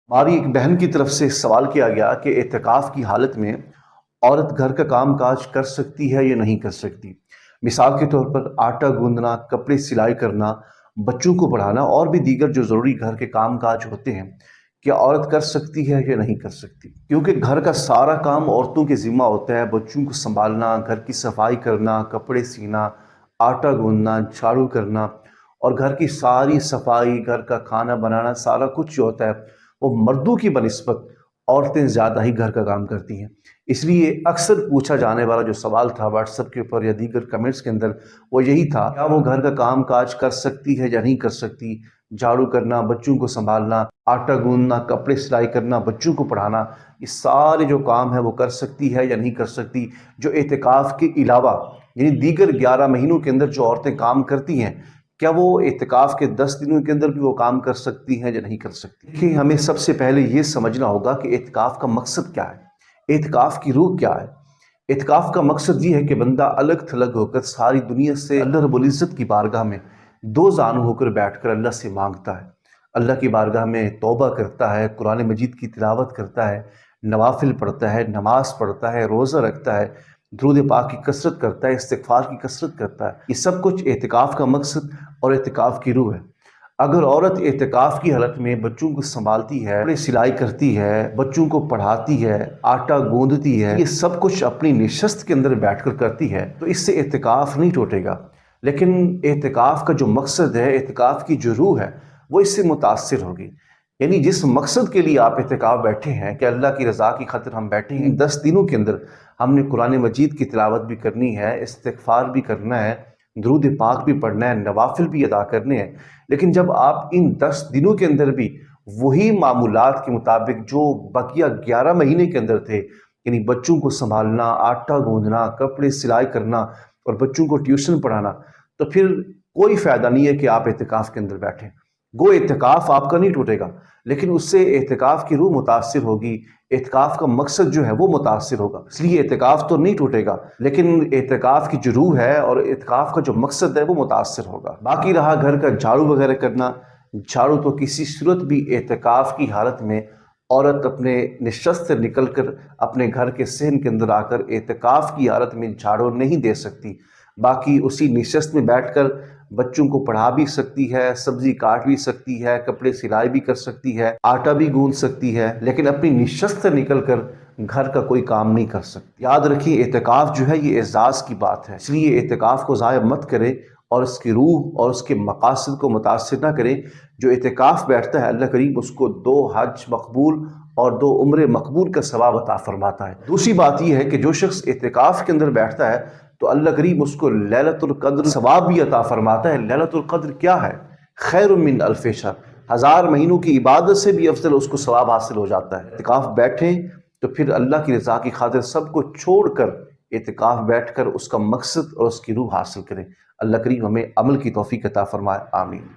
ہماری ایک بہن کی طرف سے سوال کیا گیا کہ اعتکاف کی حالت میں عورت گھر کا کام کاج کر سکتی ہے یا نہیں کر سکتی۔ مثال کے طور پر آٹا گوندنا، کپڑے سلائی کرنا، بچوں کو پڑھانا اور بھی دیگر جو ضروری گھر کے کام کاج ہوتے ہیں، کیا عورت کر سکتی ہے یا نہیں کر سکتی؟ کیونکہ گھر کا سارا کام عورتوں کے ذمہ ہوتا ہے، بچوں کو سنبھالنا، گھر کی صفائی کرنا، کپڑے سینا، آٹا گوندنا، جھاڑو کرنا اور گھر کی ساری صفائی، گھر کا کھانا بنانا، سارا کچھ جو ہوتا ہے وہ مردوں کی بنسبت عورتیں زیادہ ہی گھر کا کام کرتی ہیں۔ اس لیے اکثر پوچھا جانے والا جو سوال تھا واٹس ایپ کے اوپر یا دیگر کمنٹس کے اندر، وہ یہی تھا کیا وہ گھر کا کام کاج کر سکتی ہے یا نہیں کر سکتی؟ جھاڑو کرنا، بچوں کو سنبھالنا، آٹا گوندنا، کپڑے سلائی کرنا، بچوں کو پڑھانا، یہ سارے جو کام ہیں وہ کر سکتی ہے یا نہیں کر سکتی؟ جو اعتکاف کے علاوہ یعنی دیگر 11 مہینوں کے اندر جو عورتیں کام کرتی ہیں، کیا وہ اعتکاف کے 10 دنوں کے اندر بھی وہ کام کر سکتی ہیں یا نہیں کر سکتی؟ دیکھیں، ہمیں سب سے پہلے یہ سمجھنا ہوگا کہ اعتکاف کا مقصد کیا ہے، اعتکاف کی روح کیا ہے۔ اعتکاف کا مقصد یہ ہے کہ بندہ الگ تھلگ ہو کر ساری دنیا سے اللہ رب العزت کی بارگاہ میں دو زانو ہو کر بیٹھ کر اللہ سے مانگتا ہے، اللہ کی بارگاہ میں توبہ کرتا ہے، قرآن مجید کی تلاوت کرتا ہے، نوافل پڑھتا ہے، نماز پڑھتا ہے، روزہ رکھتا ہے، درود پاک کی کثرت کرتا ہے، استغفار کی کثرت کرتا ہے۔ یہ سب کچھ اعتکاف کا مقصد اور اعتکاف کی روح ہے۔ اگر عورت اعتکاف کی حالت میں بچوں کو سنبھالتی ہے، کپڑے سلائی کرتی ہے، بچوں کو پڑھاتی ہے، آٹا گوندتی ہے، یہ سب کچھ اپنی نشست کے اندر بیٹھ کر کرتی ہے، تو اس سے اعتکاف نہیں ٹوٹے گا۔ لیکن اعتکاف کا جو مقصد ہے، اعتکاف کی جو روح ہے، وہ اس سے متاثر ہوگی۔ یعنی جس مقصد کے لیے آپ اعتکاف بیٹھے ہیں کہ اللہ کی رضا کی خاطر ہم بیٹھے ہیں، 10 دنوں کے اندر ہم نے قرآن مجید کی تلاوت بھی کرنی ہے، استغفار بھی کرنا ہے، درود پاک بھی پڑھنا ہے، نوافل بھی ادا کرنے ہیں، لیکن جب آپ ان 10 دنوں کے اندر بھی وہی معمولات کے مطابق جو بقیہ 11 مہینے کے اندر تھے، یعنی بچوں کو سنبھالنا، آٹا گوندنا، کپڑے سلائی کرنا اور بچوں کو ٹیوشن پڑھانا، تو پھر کوئی فائدہ نہیں ہے کہ آپ اعتکاف کے اندر بیٹھیں۔ گو اعتکاف آپ کا نہیں ٹوٹے گا، لیکن اس سے اعتکاف کی روح متاثر ہوگی، اعتکاف کا مقصد جو ہے وہ متاثر ہوگا۔ اس لیے اعتکاف تو نہیں ٹوٹے گا، لیکن اعتکاف کی جو روح ہے اور اعتکاف کا جو مقصد ہے وہ متاثر ہوگا۔ باقی رہا گھر کا جھاڑو وغیرہ کرنا، جھاڑو تو کسی صورت بھی اعتکاف کی حالت میں عورت اپنے نشست سے نکل کر اپنے گھر کے صحن کے اندر آ کر اعتکاف کی حالت میں جھاڑو نہیں دے سکتی۔ باقی اسی نشست میں بیٹھ کر بچوں کو پڑھا بھی سکتی ہے، سبزی کاٹ بھی سکتی ہے، کپڑے سلائی بھی کر سکتی ہے، آٹا بھی گوندھ سکتی ہے، لیکن اپنی نشست سے نکل کر گھر کا کوئی کام نہیں کر سکتی۔ یاد رکھیے، اعتکاف جو ہے یہ اعزاز کی بات ہے، اس لیے اعتکاف کو ضائع مت کریں اور اس کی روح اور اس کے مقاصد کو متاثر نہ کریں۔ جو اعتکاف بیٹھتا ہے، اللہ کریم اس کو 2 حج مقبول اور 2 عمرے مقبول کا ثواب عطا فرماتا ہے۔ دوسری بات یہ ہے کہ جو شخص اعتکاف کے اندر بیٹھتا ہے تو اللہ کریم اس کو لیلۃ القدر ثواب بھی عطا فرماتا ہے۔ لیلۃ القدر کیا ہے؟ خیر من الف شہر، 1000 مہینوں کی عبادت سے بھی افضل اس کو ثواب حاصل ہو جاتا ہے۔ اعتکاف بیٹھیں تو پھر اللہ کی رضا کی خاطر سب کو چھوڑ کر اعتکاف بیٹھ کر اس کا مقصد اور اس کی روح حاصل کریں۔ اللہ کریم ہمیں عمل کی توفیق عطا فرمائے، آمین۔